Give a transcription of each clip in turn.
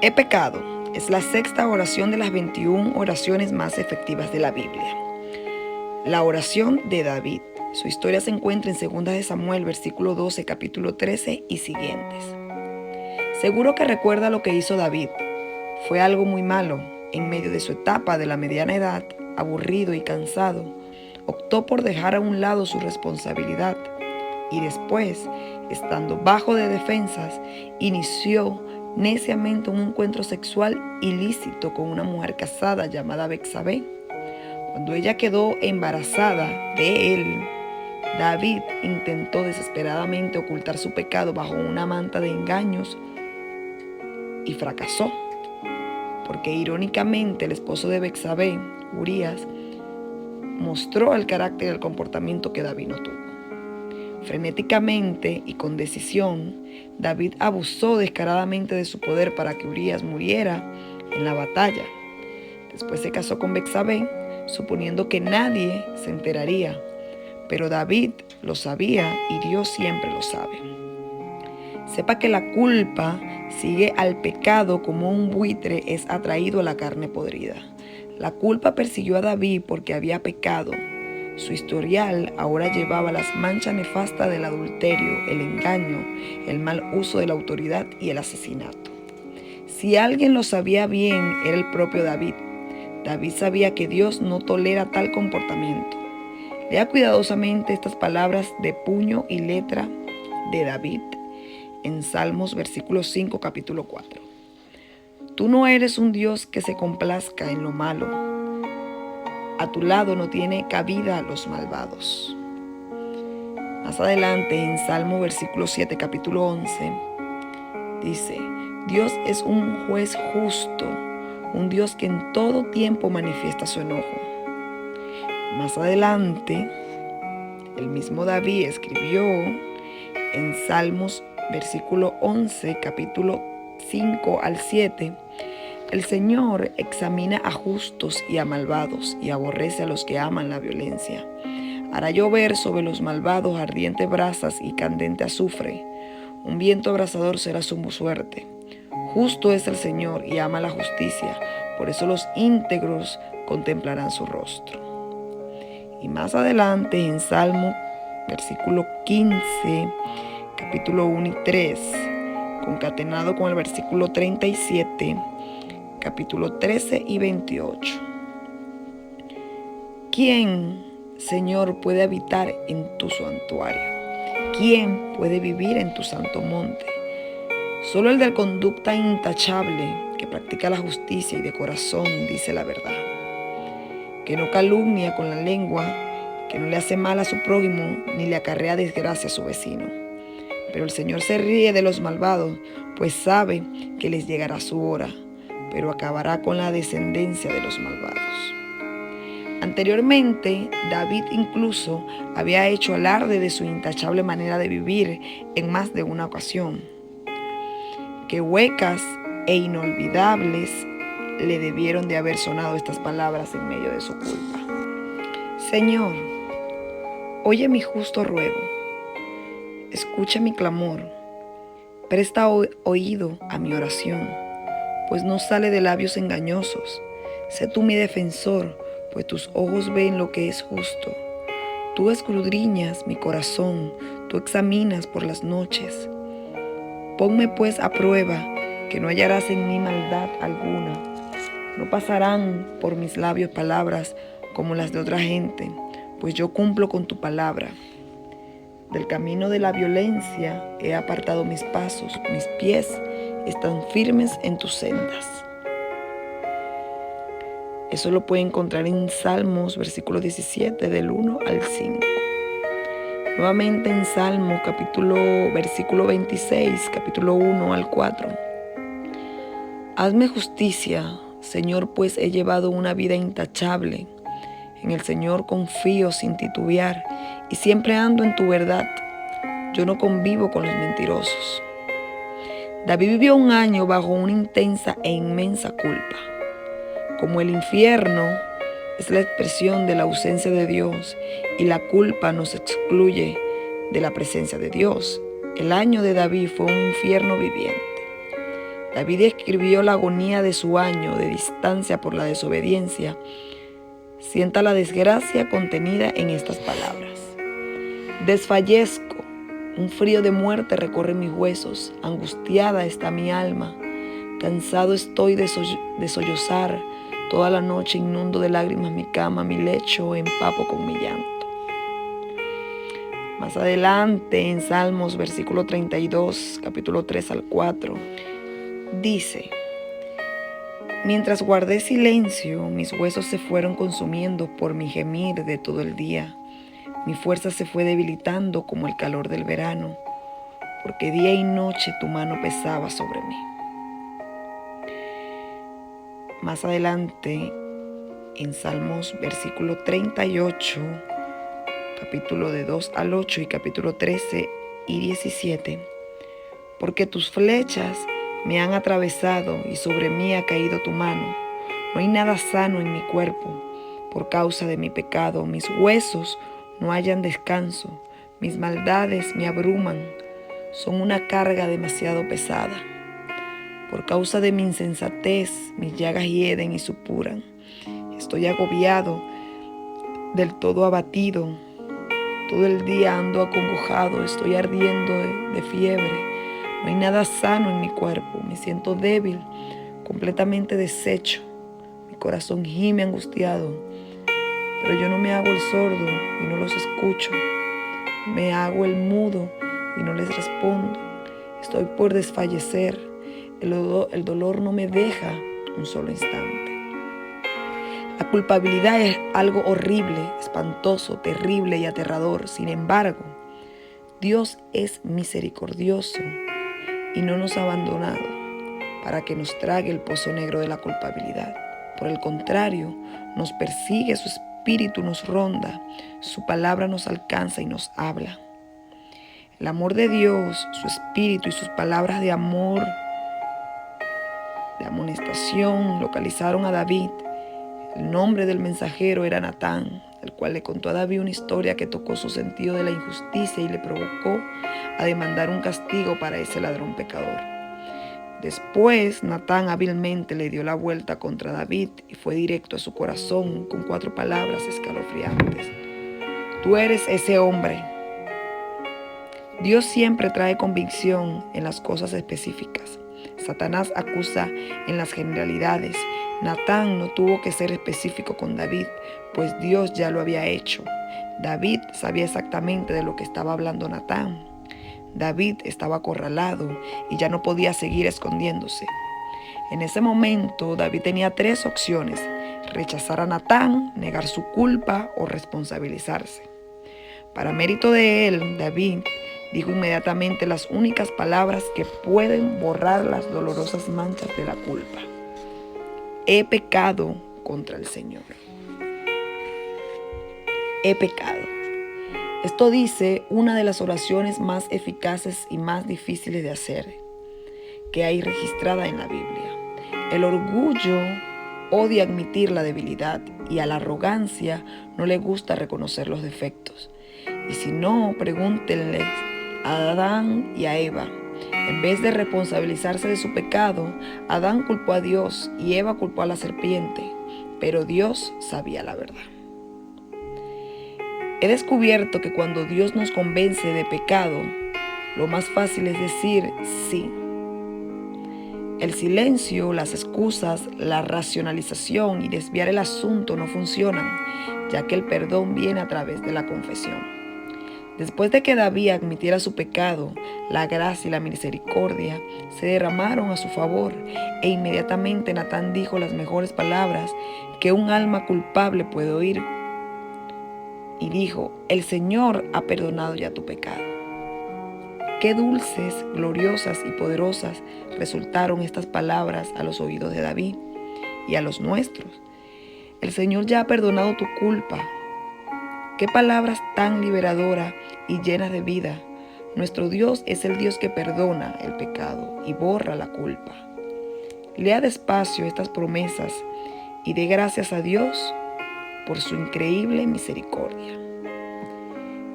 He pecado es la sexta oración de las 21 oraciones más efectivas de la Biblia. La oración de David. Su historia se encuentra en 2 de Samuel, versículo 12, capítulo 13 y siguientes. Seguro que recuerda lo que hizo David. Fue algo muy malo. En medio de su etapa de la mediana edad, aburrido y cansado, optó por dejar a un lado su responsabilidad y después, estando bajo de defensas, inició neciamente un encuentro sexual ilícito con una mujer casada llamada Betsabé. Cuando ella quedó embarazada de él, David intentó desesperadamente ocultar su pecado bajo una manta de engaños y fracasó, porque irónicamente el esposo de Betsabé, Urías, mostró el carácter y el comportamiento que David no tuvo. Frenéticamente y con decisión, David abusó descaradamente de su poder para que Urías muriera en la batalla. Después se casó con Betsabé, suponiendo que nadie se enteraría, pero David lo sabía y Dios siempre lo sabe. Sepa que la culpa sigue al pecado como un buitre es atraído a la carne podrida. La culpa persiguió a David porque había pecado. Su historial ahora llevaba las manchas nefastas del adulterio, el engaño, el mal uso de la autoridad y el asesinato. Si alguien lo sabía bien, era el propio David. David sabía que Dios no tolera tal comportamiento. Lea cuidadosamente estas palabras de puño y letra de David en Salmos, versículo 5, capítulo 4. Tú no eres un Dios que se complazca en lo malo. A tu lado no tiene cabida los malvados. Más adelante en Salmo versículo 7, capítulo 11, dice: Dios es un juez justo, un Dios que en todo tiempo manifiesta su enojo. Más adelante, el mismo David escribió en Salmos versículo 11, capítulo 5 al 7, el Señor examina a justos y a malvados y aborrece a los que aman la violencia. Hará llover sobre los malvados ardientes brasas y candente azufre. Un viento abrasador será su suerte. Justo es el Señor y ama la justicia, por eso los íntegros contemplarán su rostro. Y más adelante en Salmo, versículo 15, capítulo 1 y 3, concatenado con el versículo 37, capítulo 13 y 28. ¿Quién, Señor, puede habitar en tu santuario? ¿Quién puede vivir en tu santo monte? Solo el de conducta intachable, que practica la justicia y de corazón dice la verdad, que no calumnia con la lengua, que no le hace mal a su prójimo, ni le acarrea desgracia a su vecino. Pero el Señor se ríe de los malvados, pues sabe que les llegará su hora, pero acabará con la descendencia de los malvados. Anteriormente, David incluso había hecho alarde de su intachable manera de vivir en más de una ocasión. Qué huecas e inolvidables le debieron de haber sonado estas palabras en medio de su culpa. Señor, oye mi justo ruego, escucha mi clamor, presta oído a mi oración, pues no sale de labios engañosos. Sé tú mi defensor, pues tus ojos ven lo que es justo. Tú escudriñas mi corazón, tú examinas por las noches. Ponme pues a prueba, que no hallarás en mí maldad alguna. No pasarán por mis labios palabras como las de otra gente, pues yo cumplo con tu palabra. Del camino de la violencia he apartado mis pasos, mis pies están firmes en tus sendas. Eso lo puede encontrar en Salmos, versículo 17, del 1 al 5. Nuevamente en Salmo, versículo 26, capítulo 1 al 4. Hazme justicia, Señor, pues he llevado una vida intachable. En el Señor confío sin titubear y siempre ando en tu verdad. Yo no convivo con los mentirosos. David vivió un año bajo una intensa e inmensa culpa. Como el infierno es la expresión de la ausencia de Dios y la culpa nos excluye de la presencia de Dios, el año de David fue un infierno viviente. David escribió la agonía de su año de distancia por la desobediencia. Sienta la desgracia contenida en estas palabras. Desfallezco, un frío de muerte recorre mis huesos, angustiada está mi alma, cansado estoy de sollozar, toda la noche inundo de lágrimas mi cama, mi lecho empapo con mi llanto. Más adelante en Salmos, versículo 32, capítulo 3 al 4, dice: mientras guardé silencio, mis huesos se fueron consumiendo por mi gemir de todo el día. Mi fuerza se fue debilitando como el calor del verano, porque día y noche tu mano pesaba sobre mí. Más adelante, en Salmos, versículo 38, capítulo de 2 al 8 y capítulo 13 y 17, porque tus flechas me han atravesado y sobre mí ha caído tu mano. No hay nada sano en mi cuerpo. Por causa de mi pecado, mis huesos no hallan descanso. Mis maldades me abruman. Son una carga demasiado pesada. Por causa de mi insensatez, mis llagas hieden y supuran. Estoy agobiado, del todo abatido. Todo el día ando acongojado, estoy ardiendo de fiebre. No hay nada sano en mi cuerpo, me siento débil, completamente deshecho. Mi corazón gime angustiado, pero yo no me hago el sordo y no los escucho. Me hago el mudo y no les respondo. Estoy por desfallecer, el dolor no me deja un solo instante. La culpabilidad es algo horrible, espantoso, terrible y aterrador. Sin embargo, Dios es misericordioso y no nos ha abandonado para que nos trague el pozo negro de la culpabilidad. Por el contrario, nos persigue, su espíritu nos ronda, su palabra nos alcanza y nos habla. El amor de Dios, su espíritu y sus palabras de amor, de amonestación, localizaron a David. El nombre del mensajero era Natán, el cual le contó a David una historia que tocó su sentido de la injusticia y le provocó a demandar un castigo para ese ladrón pecador. Después, Natán hábilmente le dio la vuelta contra David y fue directo a su corazón con 4 palabras escalofriantes. Tú eres ese hombre. Dios siempre trae convicción en las cosas específicas. Satanás acusa en las generalidades. Natán no tuvo que ser específico con David, pues Dios ya lo había hecho. David sabía exactamente de lo que estaba hablando Natán. David estaba acorralado y ya no podía seguir escondiéndose. En ese momento, David tenía 3 opciones: rechazar a Natán, negar su culpa o responsabilizarse. Para mérito de él, David dijo inmediatamente las únicas palabras que pueden borrar las dolorosas manchas de la culpa. He pecado contra el Señor. He pecado. Esto dice una de las oraciones más eficaces y más difíciles de hacer que hay registrada en la Biblia. El orgullo odia admitir la debilidad y a la arrogancia no le gusta reconocer los defectos. Y si no, pregúntenles a Adán y a Eva. En vez de responsabilizarse de su pecado, Adán culpó a Dios y Eva culpó a la serpiente, pero Dios sabía la verdad. He descubierto que cuando Dios nos convence de pecado, lo más fácil es decir sí. El silencio, las excusas, la racionalización y desviar el asunto no funcionan, ya que el perdón viene a través de la confesión. Después de que David admitiera su pecado, la gracia y la misericordia se derramaron a su favor e inmediatamente Natán dijo las mejores palabras que un alma culpable puede oír. Y dijo: el Señor ha perdonado ya tu pecado. Qué dulces, gloriosas y poderosas resultaron estas palabras a los oídos de David y a los nuestros. El Señor ya ha perdonado tu culpa. Qué palabras tan liberadoras y llenas de vida. Nuestro Dios es el Dios que perdona el pecado y borra la culpa. Lea despacio estas promesas y dé gracias a Dios por su increíble misericordia.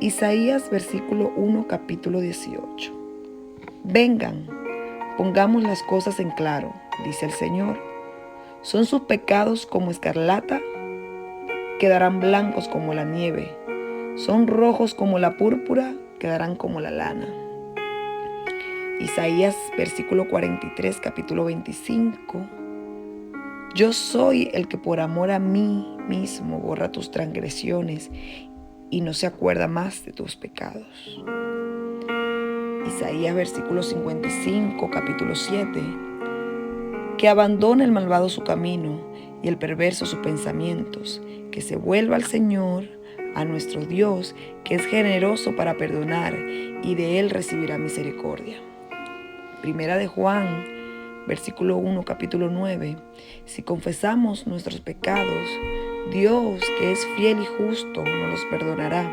Isaías versículo 1 capítulo 18. Vengan, Pongamos las cosas en claro, dice el Señor. ¿Son sus pecados como escarlata? Quedarán blancos como la nieve. Son rojos como la púrpura, quedarán como la lana. Isaías, versículo 43, capítulo 25. Yo soy el que por amor a mí mismo borra tus transgresiones y no se acuerda más de tus pecados. Isaías, versículo 55, capítulo 7. Que abandone el malvado su camino y el perverso sus pensamientos, que se vuelva al Señor, a nuestro Dios, que es generoso para perdonar, y de Él recibirá misericordia. Primera de Juan, versículo 1, capítulo 9. Si confesamos nuestros pecados, Dios, que es fiel y justo, nos los perdonará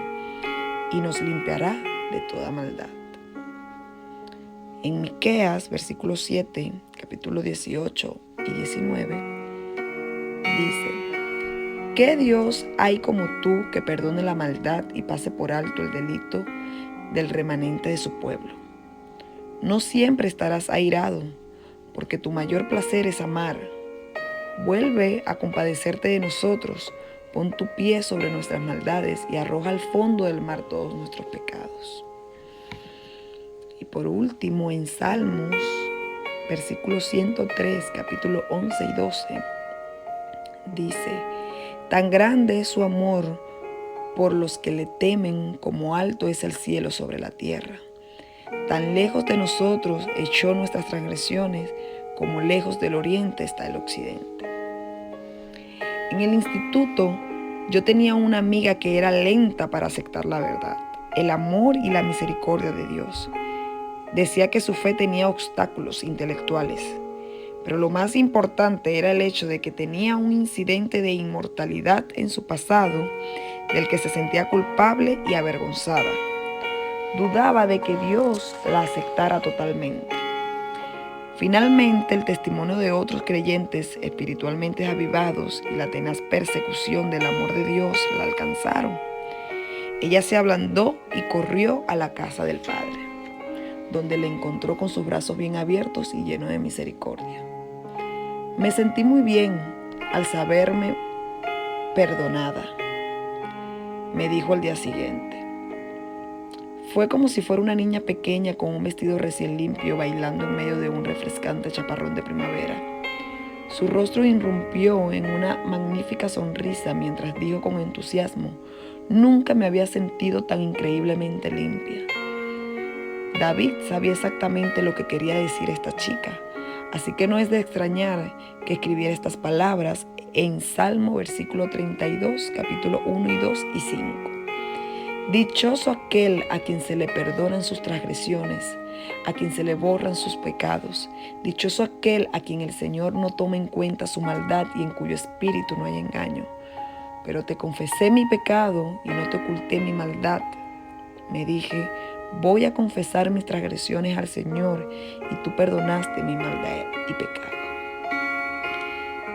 y nos limpiará de toda maldad. En Miqueas, versículo 7, capítulo 18 y 19, dice: ¿Qué Dios hay como tú que perdone la maldad y pase por alto el delito del remanente de su pueblo? No siempre estarás airado, porque tu mayor placer es amar. Vuelve a compadecerte de nosotros, pon tu pie sobre nuestras maldades y arroja al fondo del mar todos nuestros pecados. Y por último, en Salmos, versículo 103, capítulo 11 y 12, dice: Tan grande es su amor por los que le temen, como alto es el cielo sobre la tierra. Tan lejos de nosotros echó nuestras transgresiones, como lejos del oriente está el occidente. En el instituto, yo tenía una amiga que era lenta para aceptar la verdad, el amor y la misericordia de Dios. Decía que su fe tenía obstáculos intelectuales, pero lo más importante era el hecho de que tenía un incidente de inmortalidad en su pasado del que se sentía culpable y avergonzada. Dudaba de que Dios la aceptara totalmente. Finalmente, el testimonio de otros creyentes espiritualmente avivados y la tenaz persecución del amor de Dios la alcanzaron. Ella se ablandó y corrió a la casa del Padre, donde le encontró con sus brazos bien abiertos y lleno de misericordia. Me sentí muy bien al saberme perdonada, me dijo al día siguiente. Fue como si fuera una niña pequeña con un vestido recién limpio bailando en medio de un refrescante chaparrón de primavera. Su rostro irrumpió en una magnífica sonrisa mientras dijo con entusiasmo: nunca me había sentido tan increíblemente limpia. David sabía exactamente lo que quería decir esta chica, así que no es de extrañar que escribiera estas palabras en Salmo versículo 32, capítulo 1 y 2 y 5. Dichoso aquel a quien se le perdonan sus transgresiones, a quien se le borran sus pecados. Dichoso aquel a quien el Señor no toma en cuenta su maldad y en cuyo espíritu no hay engaño. Pero te confesé mi pecado y no te oculté mi maldad. Me dije: voy a confesar mis transgresiones al Señor, y tú perdonaste mi maldad y pecado.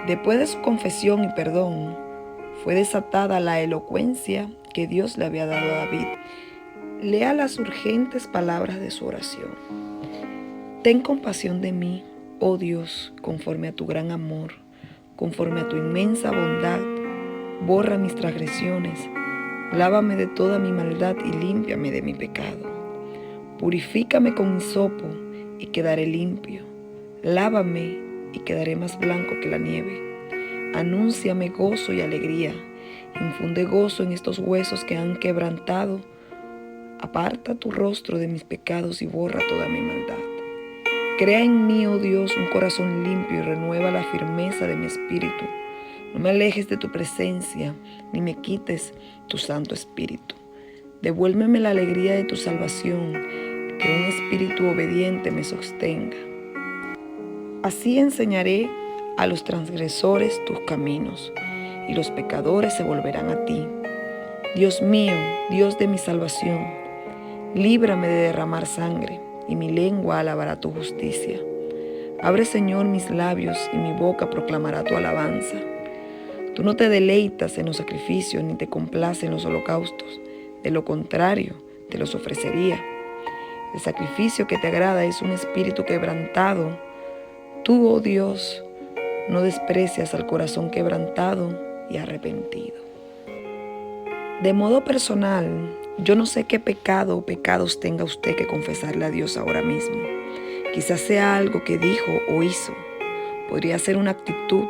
Después de su confesión y perdón, fue desatada la elocuencia que Dios le había dado a David. Lea las urgentes palabras de su oración. Ten compasión de mí, oh Dios, conforme a tu gran amor, conforme a tu inmensa bondad. Borra mis transgresiones, lávame de toda mi maldad y límpiame de mi pecado. Purifícame con hisopo y quedaré limpio. Lávame y quedaré más blanco que la nieve. Anúnciame gozo y alegría. Infunde gozo en estos huesos que han quebrantado. Aparta tu rostro de mis pecados y borra toda mi maldad. Crea en mí, oh Dios, un corazón limpio y renueva la firmeza de mi espíritu. No me alejes de tu presencia, ni me quites tu Santo Espíritu. Devuélveme la alegría de tu salvación, que un espíritu obediente me sostenga. Así enseñaré a los transgresores tus caminos, y los pecadores se volverán a ti. Dios mío, Dios de mi salvación, líbrame de derramar sangre, y mi lengua alabará tu justicia. Abre, Señor, mis labios, y mi boca proclamará tu alabanza. Tú no te deleitas en los sacrificios, ni te complaces en los holocaustos. De lo contrario, te los ofrecería. El sacrificio que te agrada es un espíritu quebrantado. Tú, oh Dios, no desprecias al corazón quebrantado y arrepentido. De modo personal, yo no sé qué pecado o pecados tenga usted que confesarle a Dios ahora mismo. Quizás sea algo que dijo o hizo. Podría ser una actitud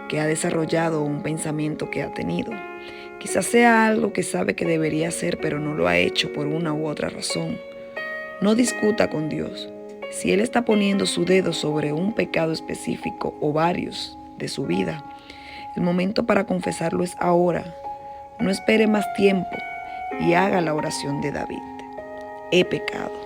que ha desarrollado o un pensamiento que ha tenido. Quizás sea algo que sabe que debería hacer pero no lo ha hecho por una u otra razón. No discuta con Dios. Si Él está poniendo su dedo sobre un pecado específico o varios de su vida, el momento para confesarlo es ahora. No espere más tiempo y haga la oración de David. He pecado.